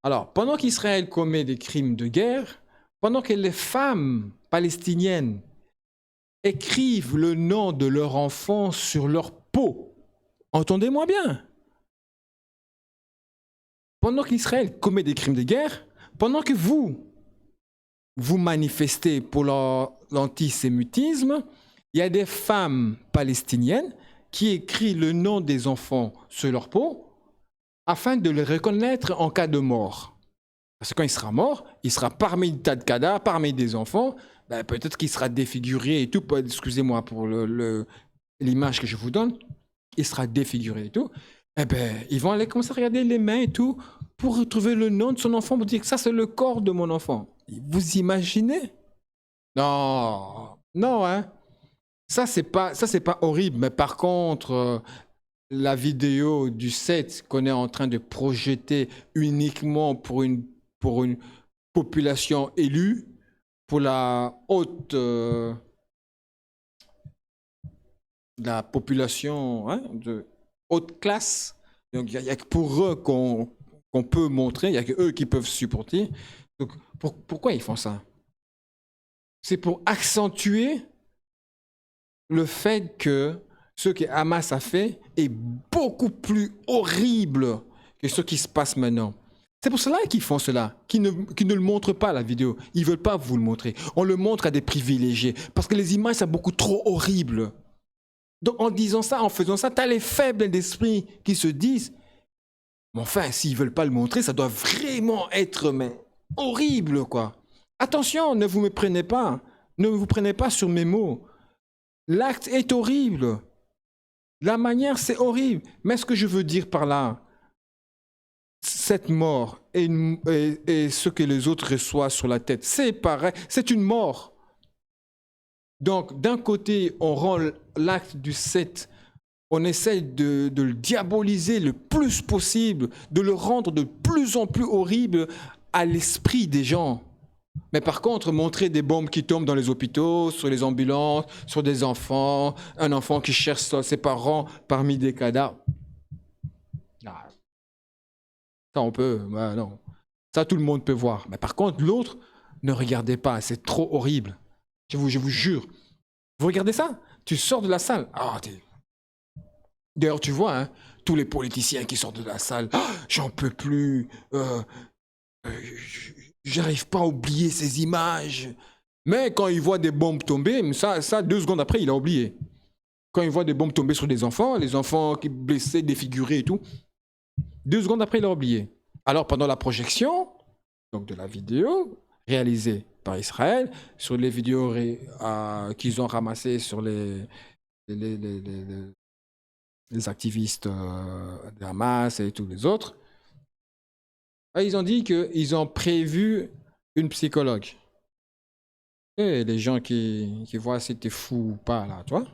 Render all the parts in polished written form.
Alors, pendant qu'Israël commet des crimes de guerre, pendant que les femmes palestiniennes écrivent le nom de leur enfant sur leur peau, entendez-moi bien, pendant qu'Israël commet des crimes de guerre, pendant que vous manifestez pour l'antisémitisme, il y a des femmes palestiniennes qui écrivent le nom des enfants sur leur peau afin de le reconnaître en cas de mort. Parce que quand il sera mort, il sera parmi un tas de cadavres, parmi des enfants, ben peut-être qu'il sera défiguré et tout, excusez-moi pour l'image que je vous donne, il sera défiguré et tout. Eh ben, ils vont aller commencer à regarder les mains et tout pour retrouver le nom de son enfant, pour dire que ça, c'est le corps de mon enfant. Vous imaginez? Non, non, hein. Ça, c'est pas horrible. Mais par contre, la vidéo du set qu'on est en train de projeter uniquement pour une population élue, pour la population hein, de haute classe. Donc, il y a que pour eux qu'on peut montrer, il n'y a que eux qui peuvent supporter. Donc, pourquoi ils font ça? C'est pour accentuer le fait que ce que Hamas a fait est beaucoup plus horrible que ce qui se passe maintenant. C'est pour cela qu'ils font cela, qu'ils ne le montrent pas la vidéo. Ils ne veulent pas vous le montrer. On le montre à des privilégiés parce que les images sont beaucoup trop horribles. Donc en disant ça, en faisant ça, tu as les faibles d'esprit qui se disent mais enfin, s'ils ne veulent pas le montrer, ça doit vraiment être horrible, quoi. Attention, ne vous méprenez pas. Ne vous prenez pas sur mes mots. L'acte est horrible. La manière, c'est horrible. Mais ce que je veux dire par là, cette mort et ce que les autres reçoivent sur la tête, c'est pareil, c'est une mort. Donc, d'un côté, on rend l'acte du 7, on essaye de le diaboliser le plus possible, de le rendre de plus en plus horrible à l'esprit des gens. Mais par contre, montrer des bombes qui tombent dans les hôpitaux, sur les ambulances, sur des enfants, un enfant qui cherche ses parents parmi des cadavres, ah, ça on peut, bah non. Ça tout le monde peut voir. Mais par contre, l'autre, ne regardez pas, c'est trop horrible. Je vous jure. Vous regardez ça? Tu sors de la salle. Ah, d'ailleurs, tu vois, hein, tous les politiciens qui sortent de la salle, ah, j'en peux plus. J'arrive pas à oublier ces images. Mais quand il voit des bombes tomber, ça 2 secondes après, il a oublié. Quand il voit des bombes tomber sur des enfants, les enfants qui blessés, défigurés et tout, 2 secondes après, il a oublié. Alors pendant la projection, donc de la vidéo réalisée par Israël, sur les vidéos qu'ils ont ramassées sur les, les, les, les activistes de Hamas et tous les autres, ils ont dit qu'ils ont prévu une psychologue. Et les gens qui voient si t'es fou ou pas, là, tu vois.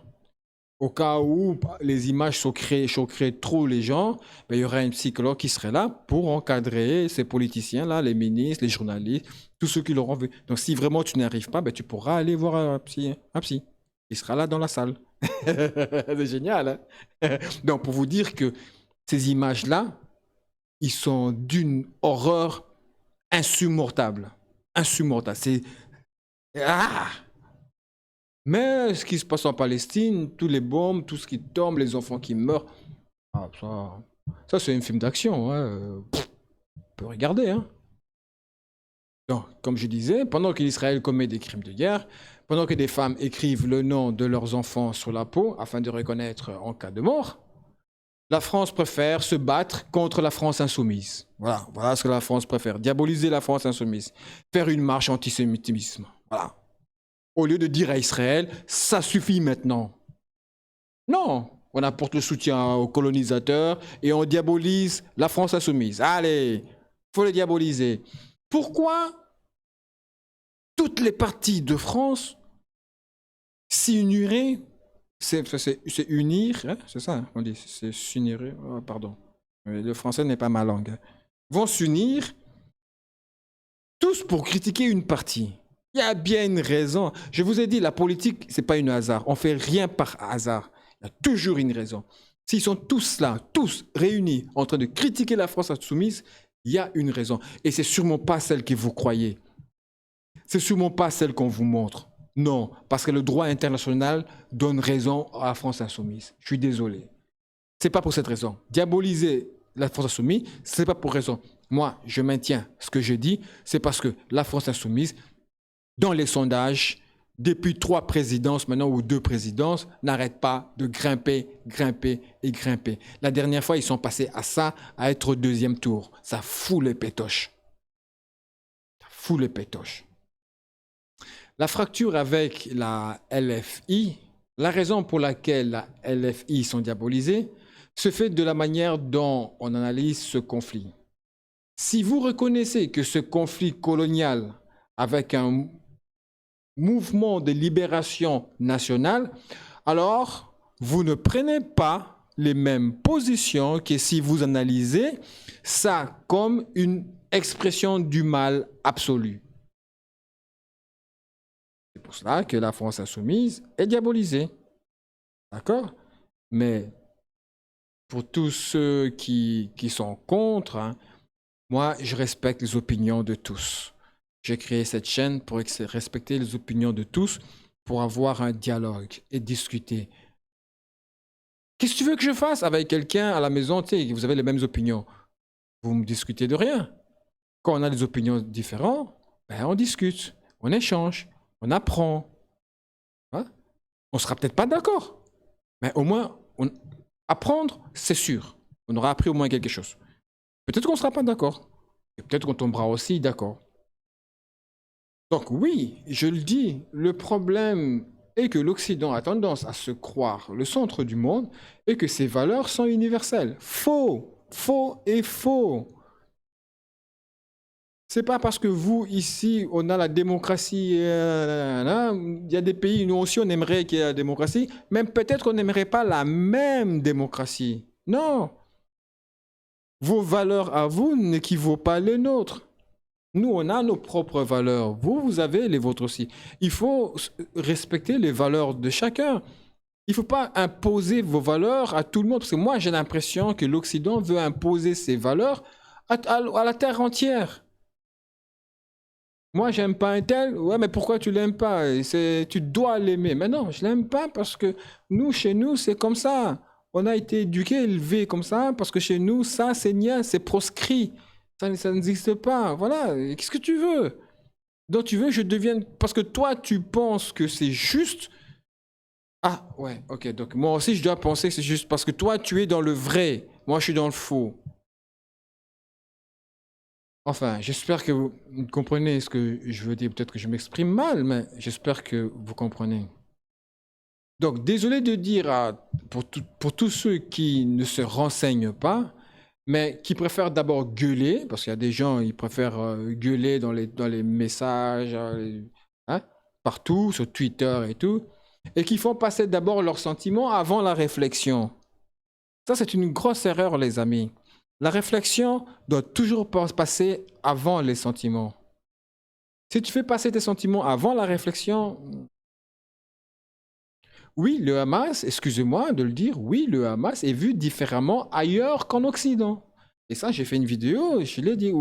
Au cas où les images choqueraient trop les gens, ben, il y aurait un psychologue qui serait là pour encadrer ces politiciens-là, les ministres, les journalistes, tous ceux qui l'auront vu. Donc si vraiment tu n'y arrives pas, ben, tu pourras aller voir un psy. Un psy. Il sera là dans la salle. C'est génial. Hein. Donc pour vous dire que ces images-là, ils sont d'une horreur insurmontable. Insurmontable. C'est... Ah. Mais ce qui se passe en Palestine, tous les bombes, tout ce qui tombe, les enfants qui meurent, ah, ça c'est un film d'action. Hein. On peut regarder. Hein. Donc, comme je disais, pendant que l'Israël commet des crimes de guerre, pendant que des femmes écrivent le nom de leurs enfants sur la peau afin de reconnaître en cas de mort, la France préfère se battre contre la France insoumise. Voilà ce que la France préfère. Diaboliser la France insoumise. Faire une marche antisémitisme. Voilà. Au lieu de dire à Israël, ça suffit maintenant. Non, on apporte le soutien aux colonisateurs et on diabolise la France insoumise. Allez, faut les diaboliser. Pourquoi toutes les parties de France s'uniraient? C'est unir, hein, c'est ça, on dit, c'est s'unir, oh, pardon. Le français n'est pas ma langue. Vont s'unir tous pour critiquer une partie. Il y a bien une raison. Je vous ai dit, la politique, c'est pas un hasard. On fait rien par hasard. Il y a toujours une raison. S'ils sont tous là, tous réunis, en train de critiquer la France insoumise, Il y a une raison. Et c'est sûrement pas celle que vous croyez. C'est sûrement pas celle qu'on vous montre. Non, parce que le droit international donne raison à la France insoumise. Je suis désolé. C'est pas pour cette raison. Diaboliser la France insoumise, c'est pas pour raison. Moi, je maintiens ce que je dis, c'est parce que la France insoumise, dans les sondages, depuis 3 présidences maintenant ou 2 présidences, n'arrête pas de grimper, grimper et grimper. La dernière fois, ils sont passés à ça, à être au 2e tour. Ça fout les pétoches. Ça fout les pétoches. La fracture avec la LFI, la raison pour laquelle la LFI sont diabolisées, se fait de la manière dont on analyse ce conflit. Si vous reconnaissez que ce conflit colonial avec un mouvement de libération nationale, alors vous ne prenez pas les mêmes positions que si vous analysez ça comme une expression du mal absolu. C'est pour cela que la France insoumise est diabolisée. D'accord? Mais pour tous ceux qui sont contre, hein, moi, je respecte les opinions de tous. J'ai créé cette chaîne pour respecter les opinions de tous, pour avoir un dialogue et discuter. Qu'est-ce que tu veux que je fasse avec quelqu'un à la maison, tu sais, vous avez les mêmes opinions? Vous me discutez de rien. Quand on a des opinions différentes, ben on discute, on échange, on apprend. Hein? On ne sera peut-être pas d'accord, mais au moins, apprendre, c'est sûr. On aura appris au moins quelque chose. Peut-être qu'on ne sera pas d'accord. Et peut-être qu'on tombera aussi d'accord. Donc oui, je le dis, le problème est que l'Occident a tendance à se croire le centre du monde et que ses valeurs sont universelles. Faux, faux et faux. C'est pas parce que vous, ici, on a la démocratie, il y a des pays, nous aussi, on aimerait qu'il y ait la démocratie, mais peut-être qu'on n'aimerait pas la même démocratie. Non. Vos valeurs à vous n'équivaut pas les nôtres. Nous, on a nos propres valeurs. Vous, vous avez les vôtres aussi. Il faut respecter les valeurs de chacun. Il ne faut pas imposer vos valeurs à tout le monde. Parce que moi, j'ai l'impression que l'Occident veut imposer ses valeurs à la terre entière. Moi, j'aime pas un tel. Ouais, mais pourquoi tu l'aimes pas? Tu dois l'aimer. Mais non, je l'aime pas parce que nous, chez nous, c'est comme ça. On a été éduqués, élevés comme ça, parce que chez nous, ça, c'est nia, c'est proscrit. Ça n'existe pas. Voilà. Qu'est-ce que tu veux? Donc, tu veux que je devienne... Parce que toi, tu penses que c'est juste. Ah, ouais, ok. Donc, moi aussi, je dois penser que c'est juste parce que toi, tu es dans le vrai. Moi, je suis dans le faux. Enfin, j'espère que vous comprenez ce que je veux dire. Peut-être que je m'exprime mal, mais j'espère que vous comprenez. Donc, désolé de dire pour tous ceux qui ne se renseignent pas, mais qui préfèrent d'abord gueuler, parce qu'il y a des gens, ils préfèrent gueuler dans les messages, hein, partout, sur Twitter et tout, et qui font passer d'abord leurs sentiments avant la réflexion. Ça, c'est une grosse erreur, les amis. La réflexion doit toujours passer avant les sentiments. Si tu fais passer tes sentiments avant la réflexion, oui, le Hamas, excusez-moi de le dire, oui, le Hamas est vu différemment ailleurs qu'en Occident. Et ça, j'ai fait une vidéo, je l'ai dit,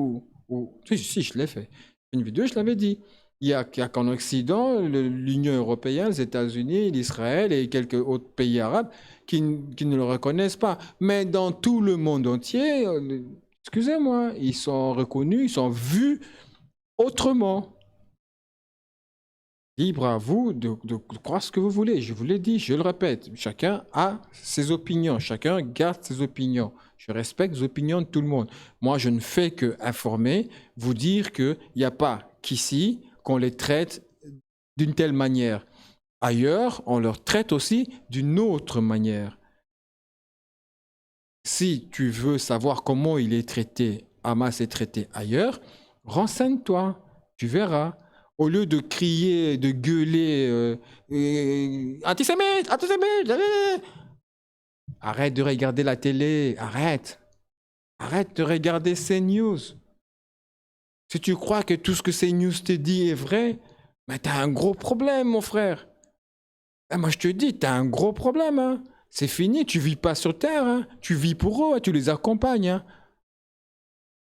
si, je l'ai fait. Une vidéo, je l'avais dit. Il y a qu'en Occident, l'Union européenne, les États-Unis, l'Israël et quelques autres pays arabes qui ne le reconnaissent pas. Mais dans tout le monde entier, excusez-moi, ils sont reconnus, ils sont vus autrement. Libre à vous de croire ce que vous voulez. Je vous l'ai dit, je le répète. Chacun a ses opinions. Chacun garde ses opinions. Je respecte les opinions de tout le monde. Moi, je ne fais que informer, vous dire qu'il n'y a pas qu'ici qu'on les traite d'une telle manière. Ailleurs, on leur traite aussi d'une autre manière. Si tu veux savoir comment il est traité, Hamas est traité ailleurs, renseigne-toi. Tu verras. Au lieu de crier, de gueuler antisémite, antisémite, arrête de regarder la télé, arrête. Arrête de regarder CNews. Si tu crois que tout ce que CNews te dit est vrai, mais t'as un gros problème, mon frère. Et moi, je te dis, t'as un gros problème. Hein. C'est fini, tu vis pas sur Terre. Hein. Tu vis pour eux, tu les accompagnes. Hein.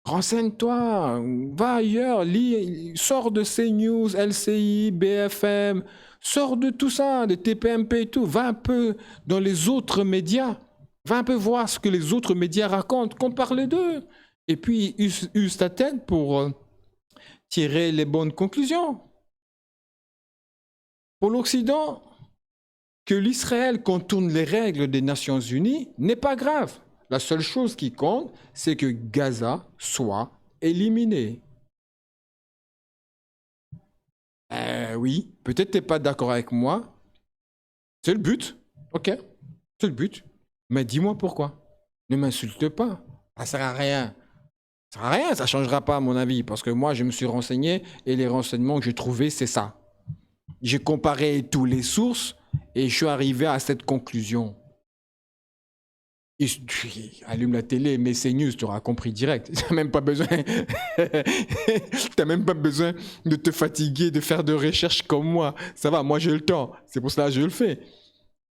Renseigne-toi, va ailleurs, lis, sors de CNews, LCI, BFM, sors de tout ça, de TPMP et tout, va un peu dans les autres médias, va un peu voir ce que les autres médias racontent, compare les deux, et puis use ta tête pour tirer les bonnes conclusions. Pour l'Occident, que l'Israël contourne les règles des Nations Unies n'est pas grave. La seule chose qui compte, c'est que Gaza soit éliminé. Oui, peut-être tu n'es pas d'accord avec moi. C'est le but. Ok, c'est le but. Mais dis-moi pourquoi. Ne m'insulte pas. Ça sert à rien. Ça sert à rien, ça changera pas à mon avis. Parce que moi, je me suis renseigné et les renseignements que j'ai trouvés, c'est ça. J'ai comparé toutes les sources et je suis arrivé à cette conclusion. Et allume la télé, mais c'est news, tu auras compris direct. Tu n'as même pas besoin. T'as même pas besoin de te fatiguer, de faire de recherches comme moi. Ça va, moi j'ai le temps. C'est pour cela que je le fais.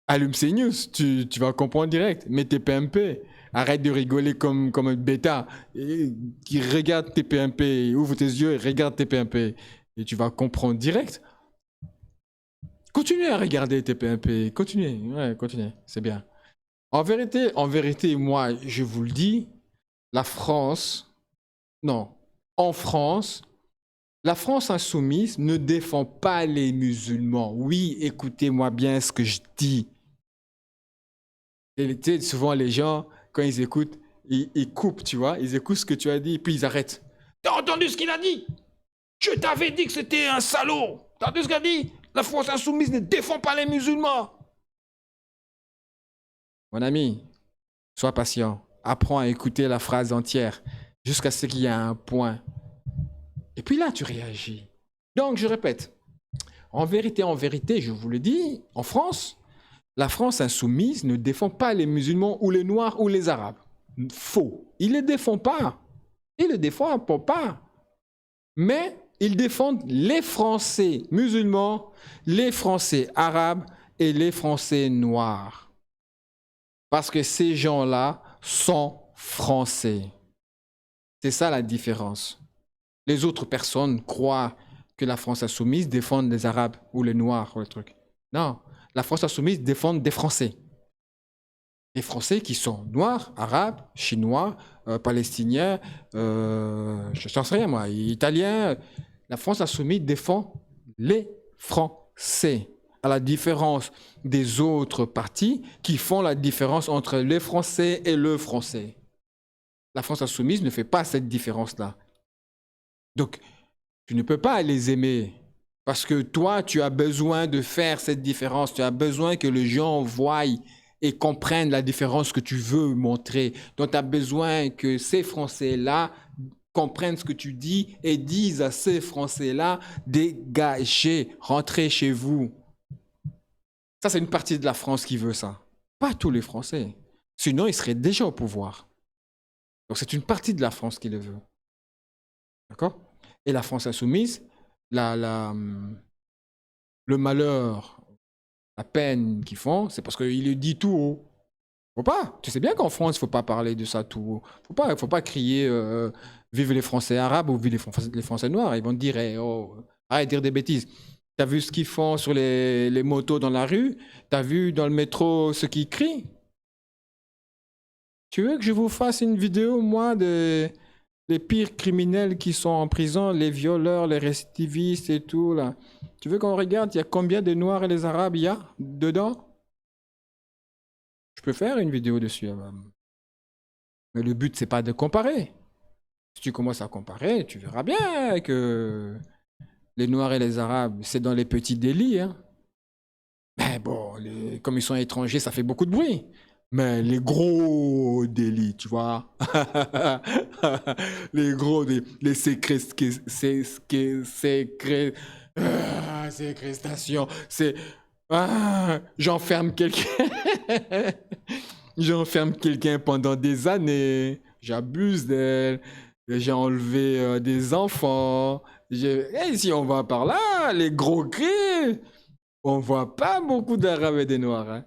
Allume CNews, tu vas comprendre direct. Mets tes PMP. Arrête de rigoler comme un bêta. Regarde tes PMP. Ouvre tes yeux et regarde tes PMP. Et tu vas comprendre direct. Continuez à regarder tes PMP. Continuez. Ouais, continuez. C'est bien. En vérité, moi, je vous le dis, la France, non, en France, la France insoumise ne défend pas les musulmans. Oui, écoutez-moi bien ce que je dis. Et, tu sais, souvent, les gens, quand ils écoutent, ils coupent, tu vois, ils écoutent ce que tu as dit, et puis ils arrêtent. T'as entendu ce qu'il a dit? Je t'avais dit que c'était un salaud. T'as entendu ce qu'il a dit? La France insoumise ne défend pas les musulmans. Mon ami, sois patient. Apprends à écouter la phrase entière jusqu'à ce qu'il y ait un point. Et puis là, tu réagis. Donc, je répète. En vérité, je vous le dis, en France, la France insoumise ne défend pas les musulmans ou les noirs ou les arabes. Faux. Il ne les défend pas. Il ne les défend pas. Mais ils défendent les Français musulmans, les Français arabes et les Français noirs. Parce que ces gens-là sont français. C'est ça la différence. Les autres personnes croient que la France insoumise défend les Arabes ou les Noirs ou les trucs. Non, la France insoumise défend des Français. Des Français qui sont noirs, arabes, chinois, palestiniens, je n'en sais rien moi, italiens. La France insoumise défend les Français. À la différence des autres partis qui font la différence entre les Français et le français. La France insoumise ne fait pas cette différence-là. Donc, tu ne peux pas les aimer parce que toi, tu as besoin de faire cette différence. Tu as besoin que les gens voient et comprennent la différence que tu veux montrer. Donc, tu as besoin que ces Français-là comprennent ce que tu dis et disent à ces Français-là, dégagez, rentrez chez vous. Ça, c'est une partie de la France qui veut ça. Pas tous les Français. Sinon, ils seraient déjà au pouvoir. Donc, c'est une partie de la France qui le veut. D'accord? Et la France insoumise, le malheur, la peine qu'ils font, c'est parce qu'il le dit tout haut. Faut pas. Tu sais bien qu'en France, il ne faut pas parler de ça tout haut. Faut pas crier vive les Français arabes ou vive les Français noirs. Ils vont te dire arrête de dire des bêtises. Tu as vu ce qu'ils font sur les motos dans la rue? Tu as vu dans le métro ce qu'ils crient? Tu veux que je vous fasse une vidéo, moi, des pires criminels qui sont en prison, les violeurs, les récidivistes et tout, là. Tu veux qu'on regarde, il y a combien de Noirs et les Arabes il y a dedans? Je peux faire une vidéo dessus. Mais le but, c'est pas de comparer. Si tu commences à comparer, tu verras bien que les Noirs et les Arabes, c'est dans les petits délits. Hein. Mais bon, comme ils sont étrangers, ça fait beaucoup de bruit. Mais les gros délits, tu vois. Les gros délits, les séquestrations, c'est... j'enferme quelqu'un. J'enferme quelqu'un pendant des années. J'abuse d'elle. J'ai enlevé des enfants. Et si on va par là, les gros cris, on voit pas beaucoup d'Arabes et des Noirs. Hein.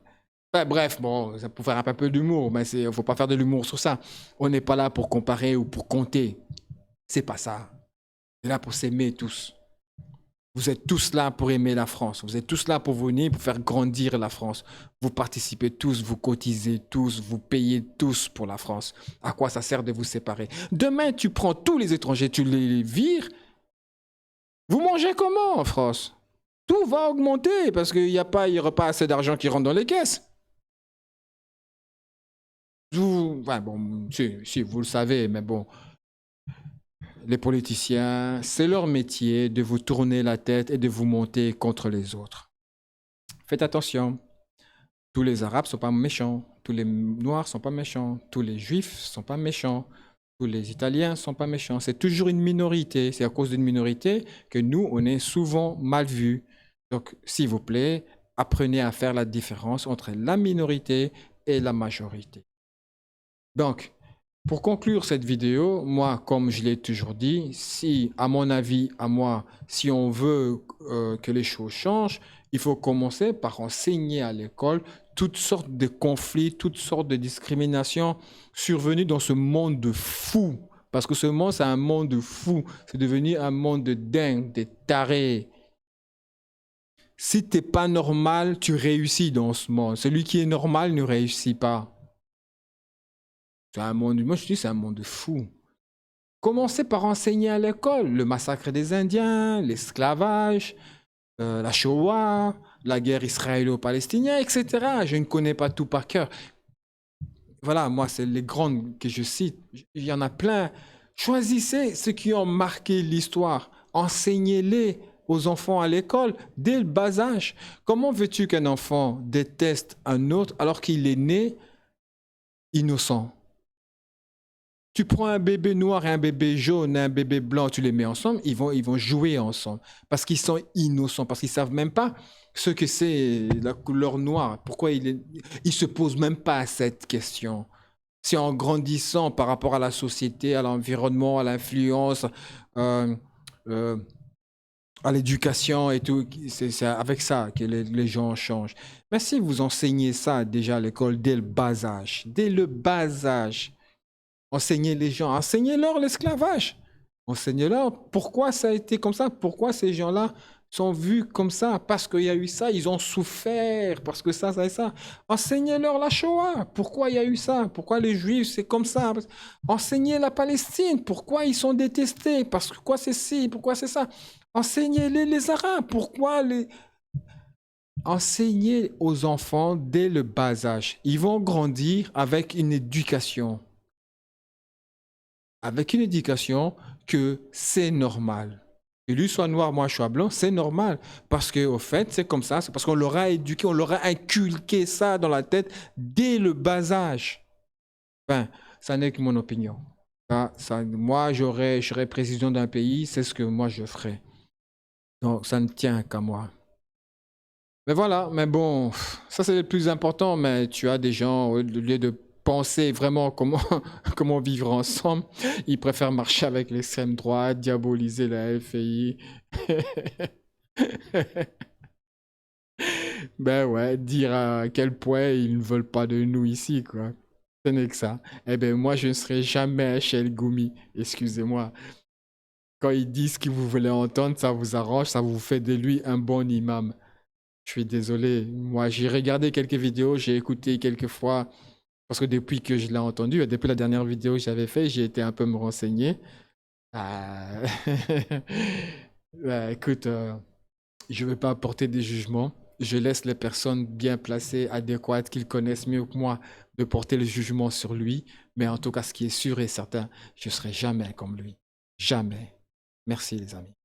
Enfin, bref, bon, ça peut faire un peu d'humour, mais il ne faut pas faire de l'humour sur ça. On n'est pas là pour comparer ou pour compter. C'est pas ça. On est là pour s'aimer tous. Vous êtes tous là pour aimer la France. Vous êtes tous là pour venir, pour faire grandir la France. Vous participez tous, vous cotisez tous, vous payez tous pour la France. À quoi ça sert de vous séparer? Demain, tu prends tous les étrangers, tu les vires. Vous mangez comment en France? Tout va augmenter parce qu'il n'y aura pas assez d'argent qui rentre dans les caisses. Bon, si, vous le savez, mais bon, les politiciens, c'est leur métier de vous tourner la tête et de vous monter contre les autres. Faites attention. Tous les Arabes sont pas méchants, tous les Noirs sont pas méchants, tous les Juifs sont pas méchants, tous les Italiens sont pas méchants. C'est toujours une minorité. C'est à cause d'une minorité que nous, on est souvent mal vus. Donc, s'il vous plaît, apprenez à faire la différence entre la minorité et la majorité. Donc, pour conclure cette vidéo, moi, comme je l'ai toujours dit, si, à mon avis, à moi, si on veut que les choses changent, il faut commencer par enseigner à l'école toutes sortes de conflits, toutes sortes de discriminations survenues dans ce monde de fous. Parce que ce monde, c'est un monde de fous. C'est devenu un monde de dingues, de tarés. Si tu n'es pas normal, tu réussis dans ce monde. Celui qui est normal ne réussit pas. C'est un monde, moi je dis c'est un monde de fou. Commencez par enseigner à l'école le massacre des Indiens, l'esclavage, la Shoah, la guerre israélo-palestinienne, etc. Je ne connais pas tout par cœur. Voilà, moi c'est les grandes que je cite. Il y en a plein. Choisissez ceux qui ont marqué l'histoire. Enseignez-les aux enfants à l'école dès le bas âge. Comment veux-tu qu'un enfant déteste un autre alors qu'il est né innocent? Tu prends un bébé noir et un bébé jaune et un bébé blanc, tu les mets ensemble, ils vont jouer ensemble. Parce qu'ils sont innocents, parce qu'ils ne savent même pas ce que c'est la couleur noire. Pourquoi ils ne se posent même pas cette question. C'est en grandissant par rapport à la société, à l'environnement, à l'influence, euh, euh, à l'éducation et tout, c'est avec ça que les gens changent. Mais si vous enseignez ça déjà à l'école dès le bas âge, enseignez les gens, enseignez-leur l'esclavage. Enseignez-leur pourquoi ça a été comme ça, pourquoi ces gens-là sont vus comme ça, parce qu'il y a eu ça, ils ont souffert, parce que ça et ça. Enseignez-leur la Shoah, pourquoi il y a eu ça, pourquoi les Juifs c'est comme ça. Enseignez la Palestine, pourquoi ils sont détestés, parce que quoi c'est ci, pourquoi c'est ça. Enseignez-les les Arabes, pourquoi les... Enseignez aux enfants dès le bas âge. Ils vont grandir avec une éducation que c'est normal. Que lui soit noir, moi je sois blanc, c'est normal. Parce qu'au fait, c'est comme ça, c'est parce qu'on leur a éduqué, on leur a inculqué ça dans la tête dès le bas âge. Enfin, ça n'est que mon opinion. Moi, je serais président d'un pays, c'est ce que moi je ferais. Donc, ça ne tient qu'à moi. Mais voilà, mais bon, ça c'est le plus important, mais tu as des gens, au lieu de penser vraiment comment, comment vivre ensemble, ils préfèrent marcher avec l'extrême droite, diaboliser la FI. Ben ouais, dire à quel point ils ne veulent pas de nous ici, quoi. Ce n'est que ça. Eh ben moi, je ne serai jamais Michel Goumi, excusez-moi. Quand ils disent ce que vous voulez entendre, ça vous arrange, ça vous fait de lui un bon imam. Je suis désolé. Moi, j'ai regardé quelques vidéos, j'ai écouté quelques fois, parce que depuis que je l'ai entendu, depuis la dernière vidéo que j'avais fait, j'ai été un peu me renseigner. Euh, écoute, je ne vais pas apporter des jugements. Je laisse les personnes bien placées, adéquates, qu'ils connaissent mieux que moi, de porter le jugement sur lui. Mais en tout cas, ce qui est sûr et certain, je ne serai jamais comme lui. Jamais. Merci les amis.